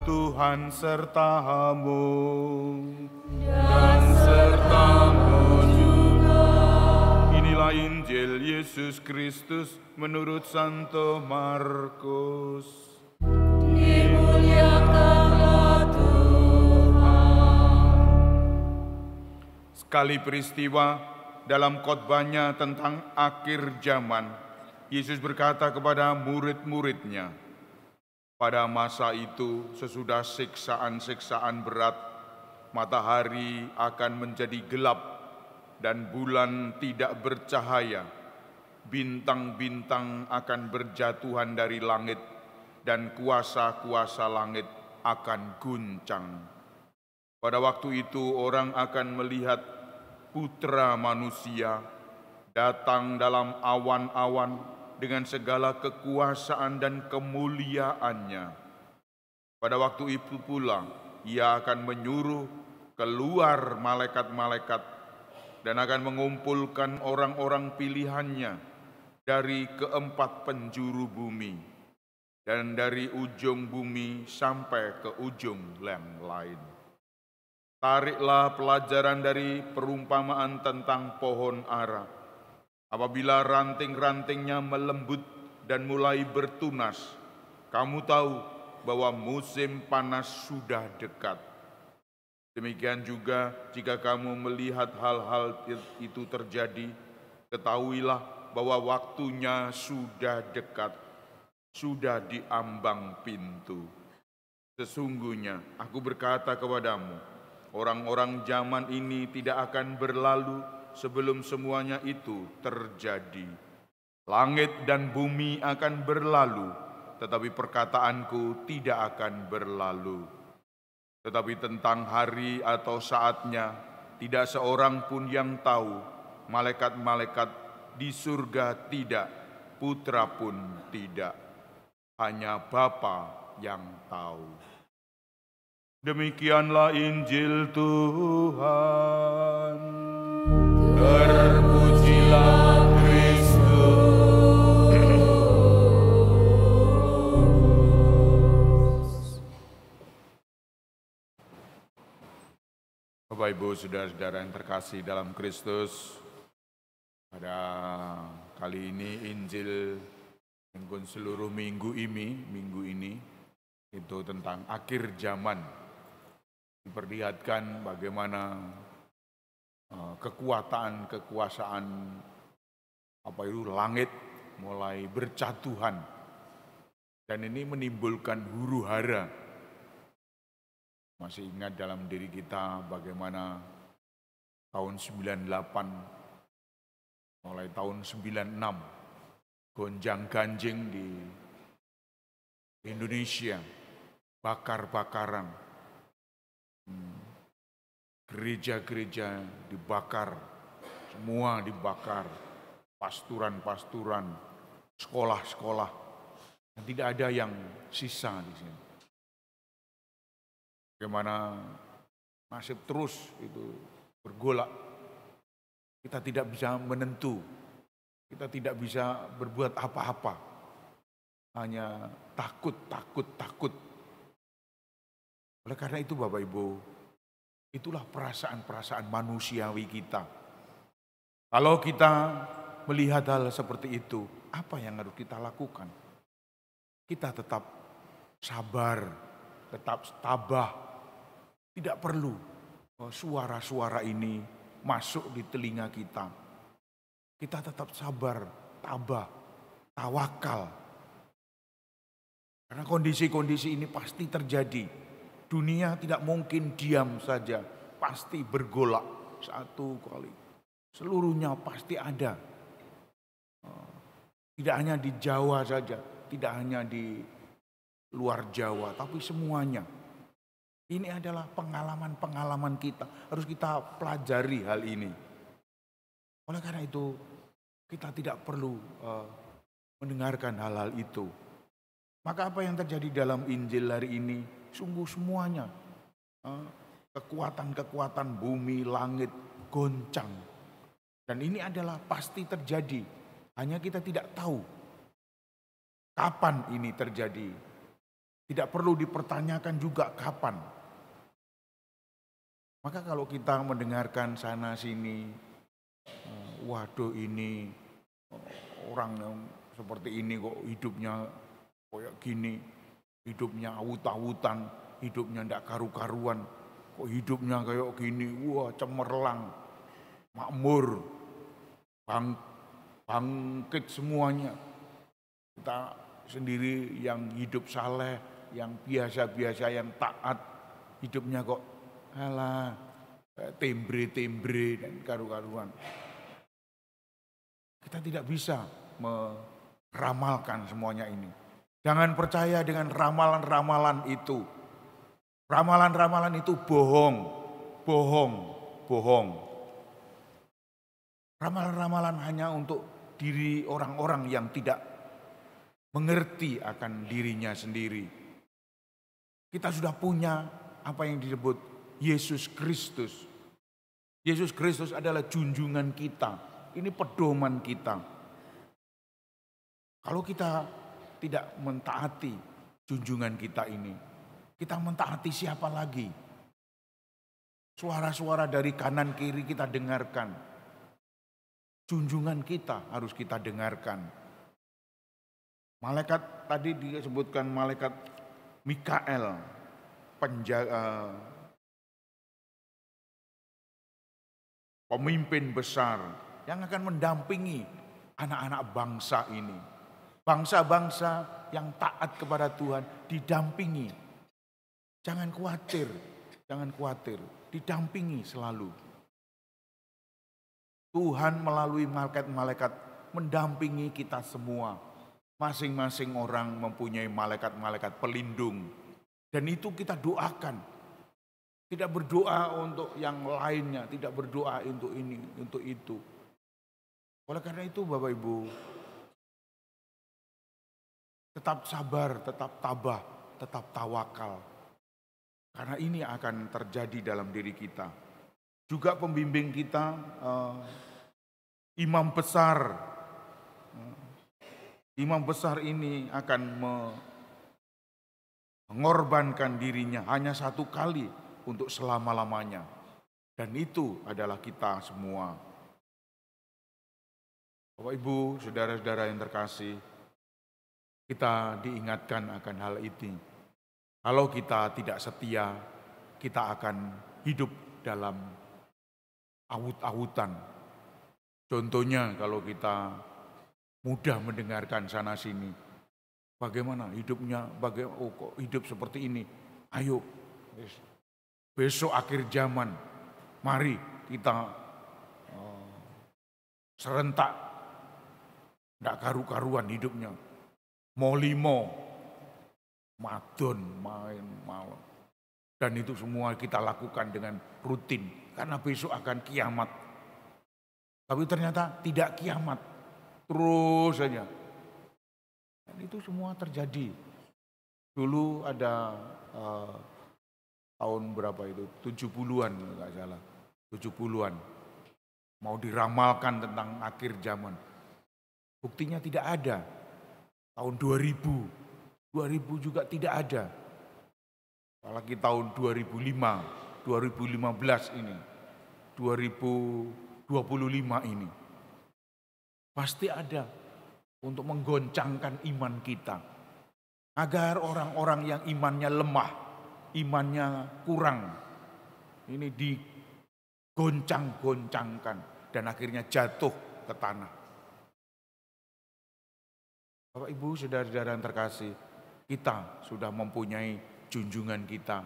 Tuhan sertamu. Dan sertamu juga. Inilah Injil Yesus Kristus menurut Santo Markus. Dimuliakanlah Tuhan. Sekali peristiwa dalam khotbahnya tentang akhir zaman, Yesus berkata kepada murid-muridnya, pada masa itu sesudah siksaan-siksaan berat, matahari akan menjadi gelap dan bulan tidak bercahaya. Bintang-bintang akan berjatuhan dari langit dan kuasa-kuasa langit akan guncang. Pada waktu itu orang akan melihat Putra Manusia datang dalam awan-awan dengan segala kekuasaan dan kemuliaannya. Pada waktu itu pula Ia akan menyuruh keluar malaikat-malaikat dan akan mengumpulkan orang-orang pilihannya dari keempat penjuru bumi dan dari ujung bumi sampai ke ujung yang lain. Tariklah pelajaran dari perumpamaan tentang pohon ara. Apabila ranting-rantingnya melembut dan mulai bertunas, kamu tahu bahwa musim panas sudah dekat. Demikian juga jika kamu melihat hal-hal itu terjadi, ketahuilah bahwa waktunya sudah dekat, sudah di ambang pintu. Sesungguhnya aku berkata kepadamu, orang-orang zaman ini tidak akan berlalu sebelum semuanya itu terjadi. Langit dan bumi akan berlalu, tetapi perkataanku tidak akan berlalu. Tetapi tentang hari atau saatnya, tidak seorang pun yang tahu, malaikat-malaikat di surga tidak, Putra pun tidak, hanya Bapa yang tahu. Demikianlah Injil Tuhan. Terpujilah Kristus. Bapak Ibu Saudara-saudara yang terkasih dalam Kristus, pada kali ini Injil yang seluruh minggu ini itu tentang akhir zaman. Diperlihatkan bagaimana kekuasaan langit mulai berjatuhan, dan ini menimbulkan huru-hara. Masih ingat dalam diri kita bagaimana tahun 98, mulai tahun 96, gonjang-ganjing di Indonesia, bakar-bakaran. Gereja-gereja dibakar, semua dibakar, pasturan-pasturan, sekolah-sekolah, dan tidak ada yang sisa di sini. Bagaimana nasib terus itu bergolak. Kita tidak bisa menentu, kita tidak bisa berbuat apa-apa, hanya takut. Oleh karena itu Bapak Ibu, itulah perasaan-perasaan manusiawi kita. Kalau kita melihat hal seperti itu, apa yang harus kita lakukan? Kita tetap sabar, tetap tabah. Tidak perlu suara-suara ini masuk di telinga kita. Kita tetap sabar, tabah, tawakal. Karena kondisi-kondisi ini pasti terjadi. Dunia tidak mungkin diam saja, pasti bergolak satu kali. Seluruhnya pasti ada. Tidak hanya di Jawa saja, tidak hanya di luar Jawa, tapi semuanya. Ini adalah pengalaman-pengalaman kita. Harus kita pelajari hal ini. Oleh karena itu, kita tidak perlu mendengarkan hal-hal itu. Maka apa yang terjadi dalam Injil hari ini, sungguh semuanya kekuatan-kekuatan bumi, langit goncang. Dan ini adalah pasti terjadi. Hanya kita tidak tahu kapan ini terjadi. Tidak perlu dipertanyakan juga kapan. Maka kalau kita mendengarkan sana sini, waduh ini orang yang seperti ini kok hidupnya kayak gini, hidupnya awut-awutan, hidupnya ndak karu-karuan, kok hidupnya kayak gini, wah cemerlang, makmur, bangkit semuanya. Kita sendiri yang hidup saleh, yang biasa-biasa, yang taat, hidupnya kok alah tembre-tembre dan karu-karuan. Kita tidak bisa meramalkan semuanya ini. Jangan percaya dengan ramalan-ramalan itu. Ramalan-ramalan itu bohong. Ramalan-ramalan hanya untuk diri orang-orang yang tidak mengerti akan dirinya sendiri. Kita sudah punya apa yang disebut Yesus Kristus. Yesus Kristus adalah junjungan kita. Ini pedoman kita. Kalau kita tidak mentaati junjungan kita ini, kita mentaati siapa lagi? Suara-suara dari kanan kiri kita dengarkan. Junjungan kita harus kita dengarkan. Malaikat tadi disebutkan malaikat Mikael, penjaga, pemimpin besar yang akan mendampingi anak-anak bangsa ini. Bangsa-bangsa yang taat kepada Tuhan didampingi. Jangan khawatir, didampingi selalu. Tuhan melalui malaikat-malaikat mendampingi kita semua. Masing-masing orang mempunyai malaikat-malaikat pelindung. Dan itu kita doakan. Tidak berdoa untuk yang lainnya, tidak berdoa untuk ini, untuk itu. Oleh karena itu Bapak Ibu, tetap sabar, tetap tabah, tetap tawakal. Karena ini akan terjadi dalam diri kita. Juga pembimbing kita, imam besar. Imam besar ini akan mengorbankan dirinya hanya satu kali untuk selama-lamanya. Dan itu adalah kita semua. Bapak Ibu, saudara-saudara yang terkasih, kita diingatkan akan hal ini. Kalau kita tidak setia, kita akan hidup dalam awut-awutan. Contohnya kalau kita mudah mendengarkan sana sini. Bagaimana hidupnya? Kok hidup seperti ini? Ayo, besok akhir zaman, mari kita serentak, tidak karu-karuan hidupnya. Molimo, madon, main malam. Dan itu semua kita lakukan dengan rutin. Karena besok akan kiamat. Tapi ternyata tidak kiamat. Terus saja. Dan itu semua terjadi. Dulu ada tahun berapa itu? 70-an enggak salah. 70-an. Mau diramalkan tentang akhir zaman. Buktinya tidak ada. Tahun 2000 juga tidak ada. Apalagi tahun 2005, 2015 ini, 2025 ini. Pasti ada untuk menggoncangkan iman kita. Agar orang-orang yang imannya lemah, imannya kurang, ini digoncang-goncangkan dan akhirnya jatuh ke tanah. Bapak Ibu, saudara-saudara yang terkasih, kita sudah mempunyai junjungan kita.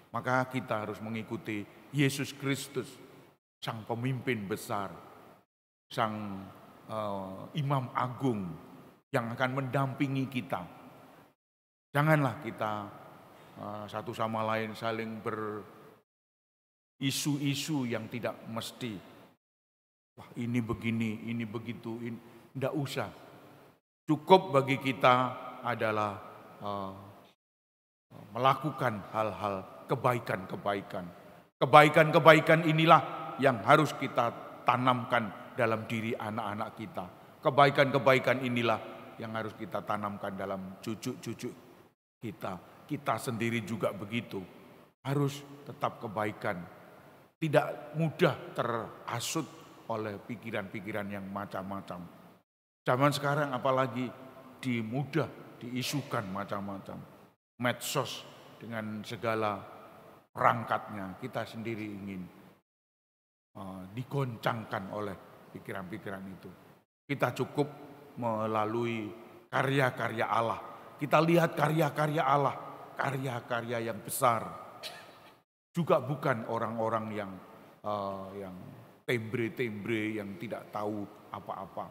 Maka kita harus mengikuti Yesus Kristus, sang pemimpin besar, sang imam agung yang akan mendampingi kita. Janganlah kita satu sama lain saling berisu-isu yang tidak mesti. Wah, ini begini, ini begitu, tidak usah. Cukup bagi kita adalah melakukan hal-hal kebaikan-kebaikan. Kebaikan-kebaikan inilah yang harus kita tanamkan dalam diri anak-anak kita. Kebaikan-kebaikan inilah yang harus kita tanamkan dalam cucu-cucu Kita sendiri juga begitu. Harus tetap kebaikan. Tidak mudah terhasut oleh pikiran-pikiran yang macam-macam. Zaman sekarang apalagi diisukan macam-macam. Medsos dengan segala perangkatnya, kita sendiri ingin digoncangkan oleh pikiran-pikiran itu. Kita cukup melalui karya-karya Allah. Kita lihat karya-karya Allah, karya-karya yang besar. Juga bukan orang-orang yang tembre-tembre, yang tidak tahu apa-apa.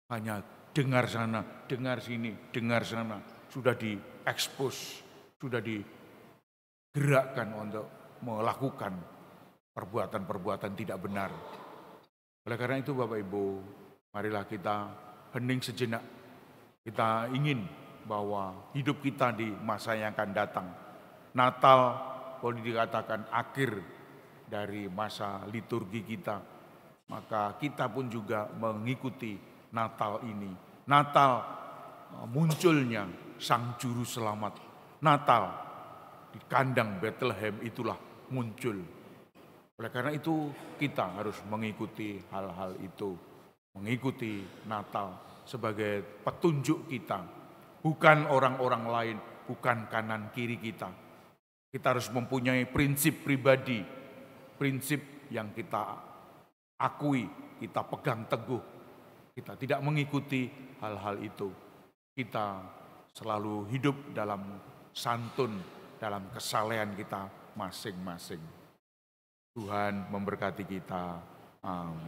Hanya dengar sana, dengar sini, dengar sana. Sudah diekspos, sudah digerakkan untuk melakukan perbuatan-perbuatan tidak benar. Oleh karena itu Bapak Ibu, marilah kita hening sejenak. Kita ingin bahwa hidup kita di masa yang akan datang. Natal boleh dikatakan akhir dari masa liturgi kita. Maka kita pun juga mengikuti Natal ini. Natal munculnya Sang Juru Selamat. Natal di kandang Bethlehem itulah muncul. Oleh karena itu kita harus mengikuti hal-hal itu. Mengikuti Natal sebagai petunjuk kita. Bukan orang-orang lain, bukan kanan kiri kita. Kita harus mempunyai prinsip pribadi. Prinsip yang kita akui, kita pegang teguh. Kita tidak mengikuti hal-hal itu. Kita selalu hidup dalam santun, dalam kesalehan kita masing-masing. Tuhan memberkati kita. Amin.